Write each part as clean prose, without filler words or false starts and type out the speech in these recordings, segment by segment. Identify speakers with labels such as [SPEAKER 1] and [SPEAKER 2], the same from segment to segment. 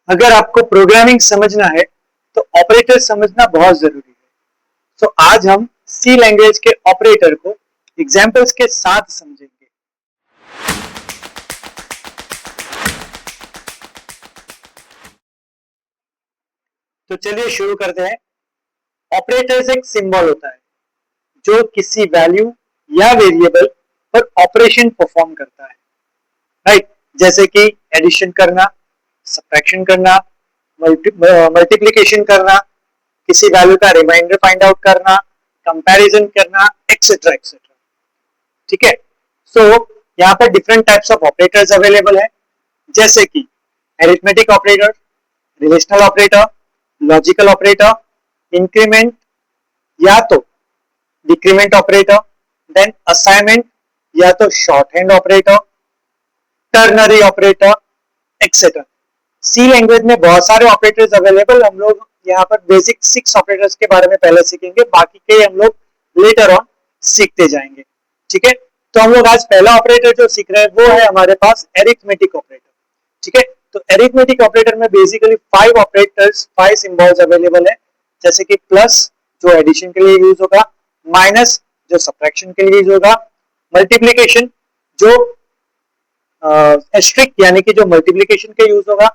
[SPEAKER 1] अगर आपको प्रोग्रामिंग समझना है तो ऑपरेटर समझना बहुत जरूरी है। तो आज हम सी लैंग्वेज के ऑपरेटर को एग्जांपल्स के साथ समझेंगे। तो चलिए शुरू करते हैं। ऑपरेटर्स एक सिंबल होता है जो किसी वैल्यू या वेरिएबल पर ऑपरेशन परफॉर्म करता है, राइट? जैसे कि एडिशन करना, सब्ट्रैक्शन करना, मल्टीप्लिकेशन करना, किसी वैल्यू का रिमाइंडर फाइंड आउट करना, कंपैरिजन करना, एक्सेट्रा एक्सेट्रा। ठीक है। सो यहाँ पर different types of operators available है, जैसे कि arithmetic operator, relational operator, logical operator, increment या तो डिक्रीमेंट ऑपरेटर, देन असाइनमेंट या तो shorthand operator, ternary operator, etcetera. C language में बहुत सारे ऑपरेटर्स अवेलेबल। हम लोग यहाँ पर बेसिक 6 ऑपरेटर्स के बारे में पहले सीखेंगे, बाकी के हम लोग लेटर ऑन सीखते जाएंगे। ठीक है। तो हम लोग आज पहला ऑपरेटर जो सीख रहे हैं वो है हमारे पास एरिथमेटिक ऑपरेटर। ठीक है। तो एरिथमेटिक ऑपरेटर में बेसिकली 5 ऑपरेटर्स, 5 सिंबल्स अवेलेबल है, जैसे कि प्लस जो एडिशन के लिए यूज होगा, माइनस जो सब्ट्रैक्शन के लिए यूज होगा, मल्टीप्लिकेशन जो एस्ट्रिक यानी कि जो मल्टीप्लिकेशन के यूज होगा,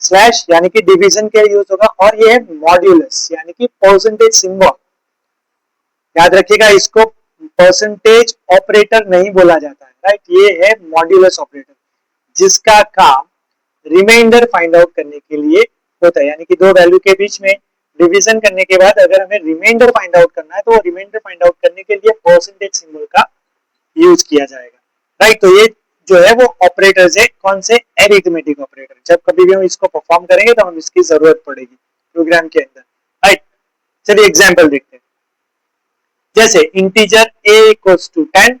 [SPEAKER 1] स्लैश यानी कि डिवीजन के यूज होगा, और ये है मॉड्यूलस यानी कि परसेंटेज सिंबल। याद रखिएगा, इसको परसेंटेज ऑपरेटर नहीं बोला जाता है, राइट? ये है मॉड्यूलस ऑपरेटर, जिसका काम रिमाइंडर फाइंड आउट करने के लिए होता है। यानी कि दो वैल्यू के बीच में डिवीजन करने के बाद अगर हमें रिमाइंडर फाइंड आउट करना है तो रिमाइंडर फाइंड आउट करने के लिए परसेंटेज सिंबल का यूज किया जाएगा, राइट? तो ये जो है वो ऑपरेटर्स है, कौन से? Arithmetic operator. जब कभी भी हम इसको परफॉर्म करेंगे तो हम इसकी जरूरत पड़ेगी प्रोग्राम के अंदर, राइट? चलिए एग्जांपल देखते हैं। जैसे integer a equals to 10,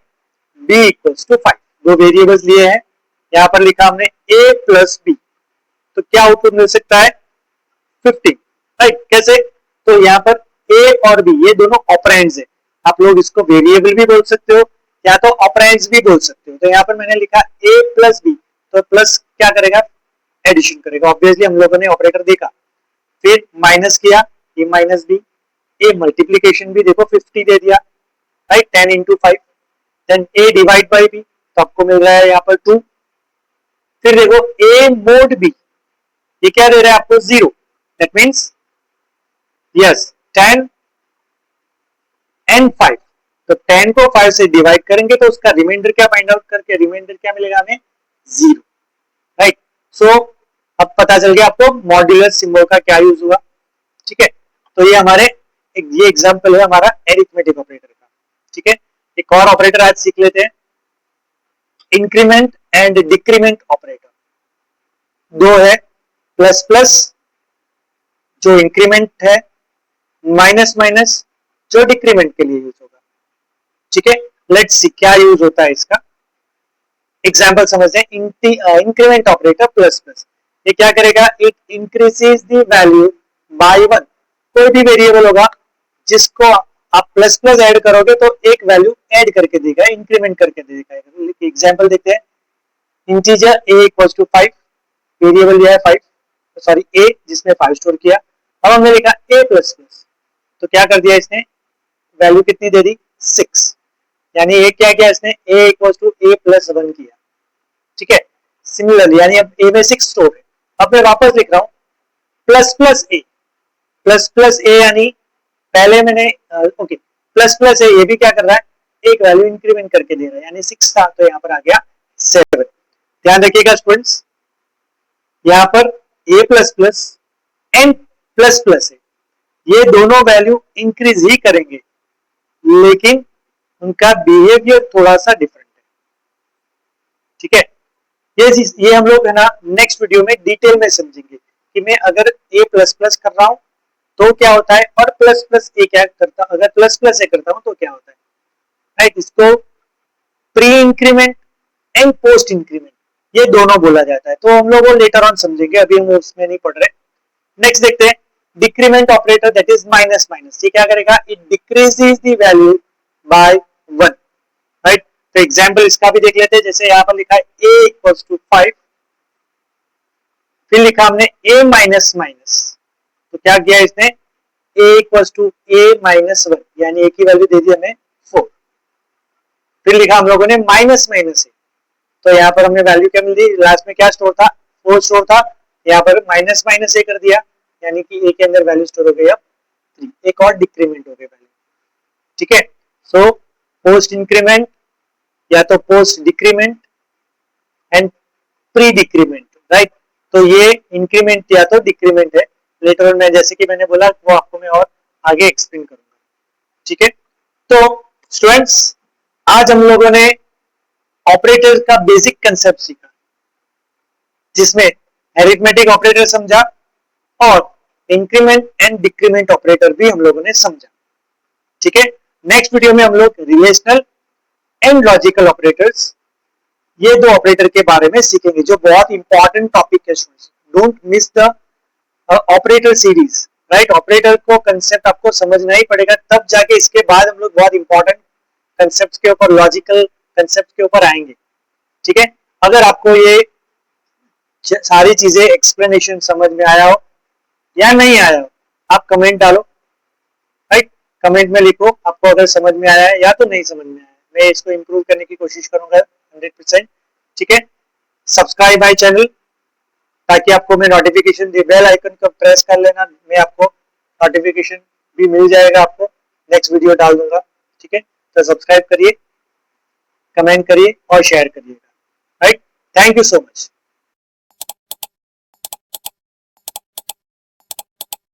[SPEAKER 1] b equals to 5, दो वेरिएबल्स लिए हैं। यहाँ पर लिखा हमने a प्लस b, तो क्या आउटपुट मिल सकता है? 50, राइट? कैसे? तो यहाँ पर a और b ये दोनों ऑपरेंड्स है। आप लोग इसको वेरिएबल भी बोल सकते हो या तो ऑपरेंड्स भी बोल सकते हो। तो यहाँ पर मैंने लिखा a प्लस b, तो प्लस क्या करेगा? एडिशन करेगा। ऑब्वियसली हम लोगों ने ऑपरेटर देखा, फिर माइनस किया, a minus b, a multiplication भी देखो 50 दे दिया, right? 10 into 5, then a divide by b, तो आपको मिल रहा है यहाँ पर 2। फिर देखो ए मोड बी, ये क्या दे रहा है आपको? 0। दैट मीन्स यस 10 एंड 5, तो 10 को 5 से डिवाइड करेंगे तो उसका रिमाइंडर क्या फाइंड आउट करके रिमाइंडर क्या मिलेगा हमें? 0, राइट? सो अब पता चल गया आपको मॉड्यूलर सिंबल का क्या यूज हुआ। ठीक है। तो ये हमारे ये एग्जांपल है हमारा एरिथमेटिक ऑपरेटर का। ठीक है। एक और ऑपरेटर आज सीख लेते हैं, इंक्रीमेंट एंड डिक्रीमेंट ऑपरेटर। दो है, प्लस प्लस जो इंक्रीमेंट है, माइनस माइनस जो डिक्रीमेंट के लिए यूज होगा। ठीक है। लेट्स सी क्या यूज होता है इसका। एग्जांपल समझते हैं। इंक्रीमेंट ऑपरेटर प्लस प्लस, ये क्या करेगा? It increases the value by 1। कोई भी वेरिएबल होगा जिसको आप प्लस प्लस ऐड करोगे तो एक वैल्यू ऐड करके देगा, इंक्रीमेंट करके देगा। एग्जांपल देखते हैं। Integer a equals to 5, variable लिया है 5, सॉरी a जिसने 5 स्टोर किया। अब हमने लिखा a प्लस प्लस, तो क्या कर दिया इसने? वैल्यू कितनी दे दी? 6। यानी a क्या किया इसने? a equals to a plus 1 किया। ठीक है। सिमिलरली यानी अब a में 6 स्टोर है। अब मैं वापस लिख रहा हूं plus plus a, plus plus a यानी पहले मैंने ओके प्लस प्लस है, ये भी क्या कर रहा है? एक वैल्यू इंक्रीमेंट करके दे रहा है, यानी 6 था तो यहाँ पर आ गया 7। ध्यान रखिएगा स्टूडेंट्स, यहाँ पर a plus plus and plus plus है, ये दोनों वैल्यू इंक्रीज ही करेंगे, लेकिन उनका बिहेवियर थोड़ा सा डिफरेंट है। ठीक है। ये हम लोग है ना नेक्स्ट वीडियो में डिटेल में समझेंगे कि मैं अगर a प्लस प्लस कर रहा हूं तो क्या होता है, और प्लस प्लस ए क्या करता, अगर प्लस प्लस ए करता हूं तो क्या होता है, राइट? इसको pre increment and post increment ये दोनों बोला जाता है। तो हम लोग वो लेटर ऑन समझेंगे, अभी हम उसमें नहीं पढ़ रहे। नेक्स्ट देखते हैं decrement operator, that is minus minus. ये क्या करेगा? It decreases the value by 1, right? तो एग्जांपल इसका भी देख लेते हैं। जैसे यहाँ पर लिखा है a इक्वल्स टू 5, फिर लिखा हमने a माइनस माइनस, तो क्या किया इसने a equal to a minus 1 यानी a की वैल्यू दे दी हमें 4। फिर लिखा हम लोगों ने माइनस माइनस a, तो यहाँ पर हमने वैल्यू क्या मिल दी, लास्ट में क्या स्टोर था 4 स्टोर था, यहाँ पर माइनस माइनस a कर दिया यानी कि a के अंदर वैल्यू स्टोर हो गई अब 3, एक और डिक्रीमेंट हो गई वैल्यू। ठीक है, सो पोस्ट इंक्रीमेंट या तो post decrement and pre decrement, right. तो ये इंक्रीमेंट या तो डिक्रीमेंट है, लेटर ऑन मैं जैसे कि मैंने बोला वो आपको मैं और आगे एक्सप्लेन करूंगा। ठीक है, तो स्टूडेंट्स आज हम लोगों ने ऑपरेटर का बेसिक कंसेप्ट सीखा, जिसमें अरिथमेटिक ऑपरेटर समझा और इंक्रीमेंट एंड डिक्रीमेंट ऑपरेटर भी हम लोगों ने समझा। ठीक है, नेक्स्ट वीडियो में हम लोग रिलेशनल एंड लॉजिकल ऑपरेटर्स, ये दो ऑपरेटर के बारे में सीखेंगे जो बहुत इंपॉर्टेंट टॉपिक है। Don't miss the operator series, right. Operator को कंसेप्ट आपको समझना ही पड़ेगा, तब जाके इसके बाद हम लोग बहुत इंपॉर्टेंट कंसेप्ट के ऊपर, लॉजिकल कंसेप्ट के ऊपर आएंगे। ठीक है, अगर आपको ये सारी चीजें एक्सप्लेनेशन समझ में आया हो या नहीं आया हो, आप कमेंट डालो, राइट। कमेंट में लिखो आपको अगर समझ में आया है या तो नहीं समझ में आया है, मैं इसको इंप्रूव करने की कोशिश करूंगा 100%। ठीक है, सब्सक्राइब माय चैनल ताकि आपको मैं नोटिफिकेशन दे, बेल आइकन को प्रेस कर लेना, मैं आपको नोटिफिकेशन भी मिल जाएगा, आपको नेक्स्ट वीडियो डाल दूंगा। ठीक है, तो सब्सक्राइब करिए, कमेंट करिए और शेयर करिएगा, right. Thank you so much.